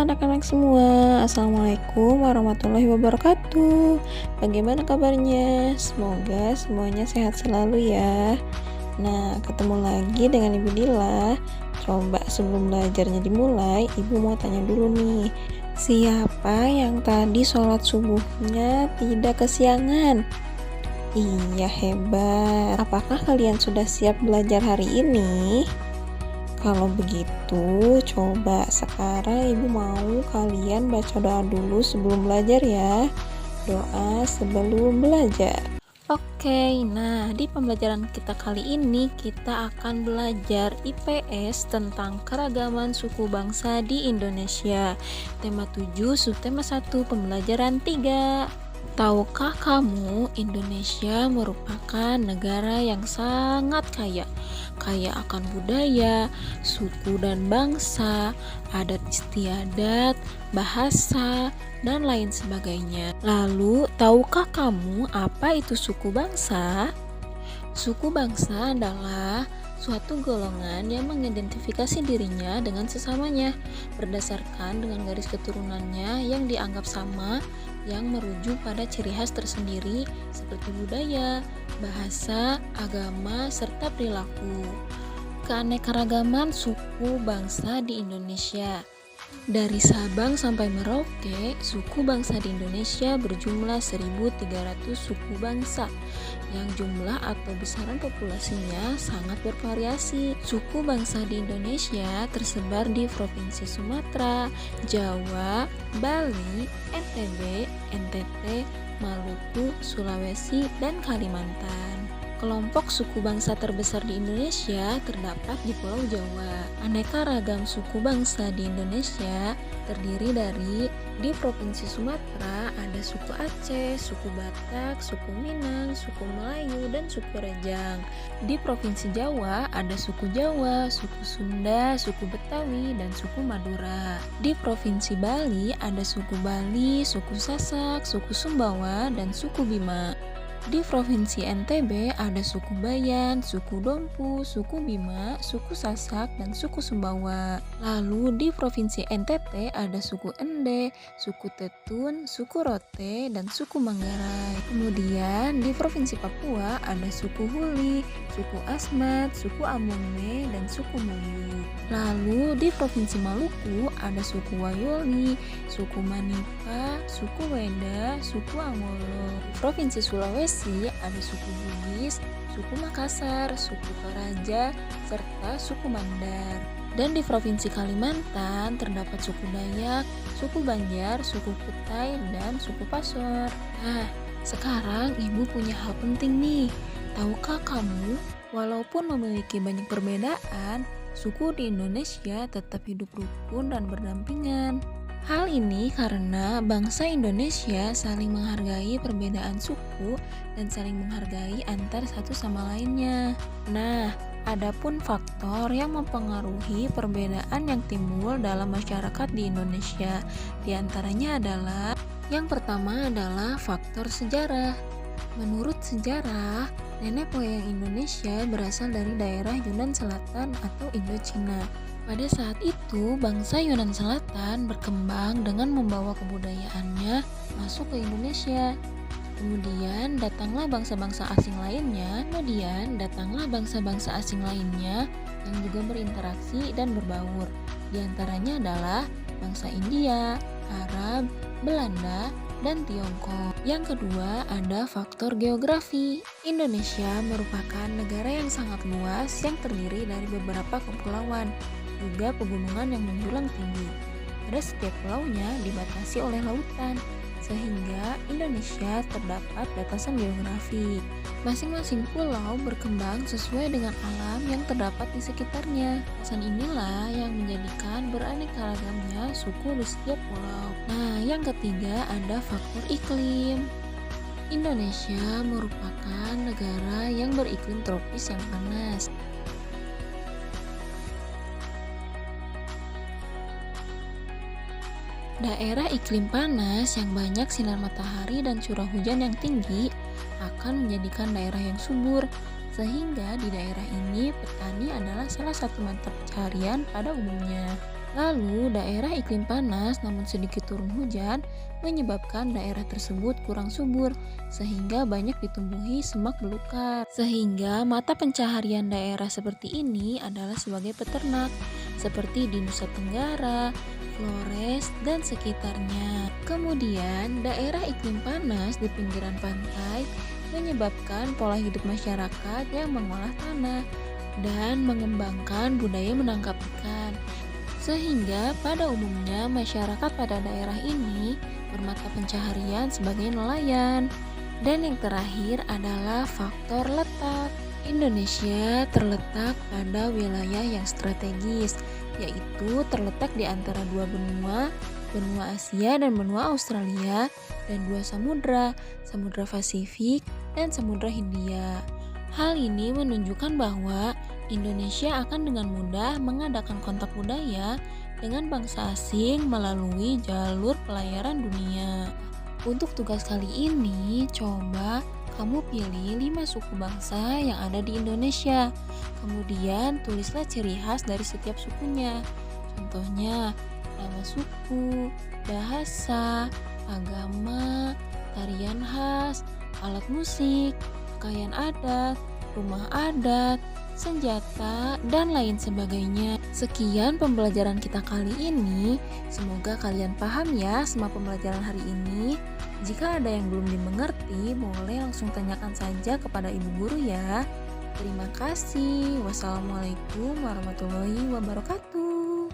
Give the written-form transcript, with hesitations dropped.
anak-anak semua, Assalamualaikum warahmatullahi wabarakatuh. Bagaimana kabarnya? Semoga semuanya sehat selalu ya. Nah, ketemu lagi dengan Ibu Dila. Coba sebelum belajarnya dimulai, Ibu mau tanya dulu nih. Siapa yang tadi sholat subuhnya tidak kesiangan? Iya, hebat. Apakah kalian sudah siap belajar hari ini? Kalau begitu, coba sekarang Ibu mau kalian baca doa dulu sebelum belajar ya. Doa sebelum belajar. Oke, nah di pembelajaran kita kali ini kita akan belajar IPS tentang keragaman suku bangsa di Indonesia. Tema 7, subtema 1, pembelajaran 3. Tahukah kamu, Indonesia merupakan negara yang sangat kaya akan budaya, suku dan bangsa, adat istiadat, bahasa, dan lain sebagainya. Lalu, tahukah kamu apa itu suku bangsa? Suku bangsa adalah suatu golongan yang mengidentifikasi dirinya dengan sesamanya berdasarkan dengan garis keturunannya yang dianggap sama, yang merujuk pada ciri khas tersendiri seperti budaya, bahasa, agama, serta perilaku. Keanekaragaman suku bangsa di Indonesia. Dari Sabang sampai Merauke, suku bangsa di Indonesia berjumlah 1.300 suku bangsa yang jumlah atau besaran populasinya sangat bervariasi. Suku bangsa di Indonesia tersebar di Provinsi Sumatera, Jawa, Bali, NTB, NTT, Maluku, Sulawesi, dan Kalimantan. Kelompok suku bangsa terbesar di Indonesia terdapat di Pulau Jawa. Aneka ragam suku bangsa di Indonesia terdiri dari di Provinsi Sumatera ada suku Aceh, suku Batak, suku Minang, suku Melayu, dan suku Rejang. Di Provinsi Jawa ada suku Jawa, suku Sunda, suku Betawi, dan suku Madura. Di Provinsi Bali ada suku Bali, suku Sasak, suku Sumbawa, dan suku Bima. Di Provinsi NTB ada suku Bayan, suku Dompu, suku Bima, suku Sasak, dan suku Sumbawa. Lalu di Provinsi NTT ada suku Ende, suku Tetun, suku Rote, dan suku Manggarai. Kemudian di Provinsi Papua ada suku Huli, suku Asmat, suku Amone, dan suku Muyu. Lalu di Provinsi Maluku ada suku Wayoli, suku Manipa, suku Weda, suku Angolo. Di Provinsi Sulawesi ada suku Bugis, suku Makassar, suku Toraja, serta suku Mandar. Dan di Provinsi Kalimantan terdapat suku Dayak, suku Banjar, suku Kutai, dan suku Pasor. Nah, sekarang Ibu punya hal penting nih. Tahukah kamu, walaupun memiliki banyak perbedaan, suku di Indonesia tetap hidup rukun dan berdampingan. Hal ini karena bangsa Indonesia saling menghargai perbedaan suku dan saling menghargai antar satu sama lainnya. Nah, adapun faktor yang mempengaruhi perbedaan yang timbul dalam masyarakat di Indonesia, diantaranya adalah yang pertama adalah faktor sejarah. Menurut sejarah, nenek moyang Indonesia berasal dari daerah Yunan Selatan atau Indochina. Pada saat itu, bangsa Yunan Selatan berkembang dengan membawa kebudayaannya masuk ke Indonesia. Kemudian datanglah bangsa-bangsa asing lainnya yang juga berinteraksi dan berbaur. Di antaranya adalah bangsa India, Arab, Belanda, dan Tiongkok. Yang kedua ada faktor geografi. Indonesia merupakan negara yang sangat luas yang terdiri dari beberapa kepulauan, juga pegunungan yang menjulang tinggi. Pada setiap pulaunya dibatasi oleh lautan, sehingga Indonesia terdapat batasan geografi. Masing-masing pulau berkembang sesuai dengan alam yang terdapat di sekitarnya. Batasan inilah yang menjadikan beraneka ragamnya suku di setiap pulau. Nah, yang ketiga ada faktor iklim. Indonesia merupakan negara yang beriklim tropis yang panas. Daerah iklim panas yang banyak sinar matahari dan curah hujan yang tinggi akan menjadikan daerah yang subur, sehingga di daerah ini petani adalah salah satu mata pencaharian pada umumnya. Lalu, daerah iklim panas namun sedikit turun hujan menyebabkan daerah tersebut kurang subur sehingga banyak ditumbuhi semak belukar. Sehingga mata pencaharian daerah seperti ini adalah sebagai peternak seperti di Nusa Tenggara, Flores, dan sekitarnya. Kemudian, daerah iklim panas di pinggiran pantai menyebabkan pola hidup masyarakat yang mengolah tanah dan mengembangkan budaya menangkap ikan. Sehingga pada umumnya masyarakat pada daerah ini bermata pencaharian sebagai nelayan. Dan yang terakhir adalah faktor letak. Indonesia terletak pada wilayah yang strategis, yaitu terletak di antara dua benua, benua Asia dan benua Australia, dan dua samudra, Samudra Pasifik dan Samudra Hindia. Hal ini menunjukkan bahwa Indonesia akan dengan mudah mengadakan kontak budaya dengan bangsa asing melalui jalur pelayaran dunia. Untuk tugas kali ini, coba kamu pilih 5 suku bangsa yang ada di Indonesia. Kemudian tulislah ciri khas dari setiap sukunya. Contohnya, nama suku, bahasa, agama, tarian khas, alat musik, pakaian adat, rumah adat, senjata, dan lain sebagainya. Sekian pembelajaran kita kali ini. Semoga kalian paham ya sama pembelajaran hari ini. Jika ada yang belum dimengerti, boleh langsung tanyakan saja kepada ibu guru ya. Terima kasih. Wassalamualaikum warahmatullahi wabarakatuh.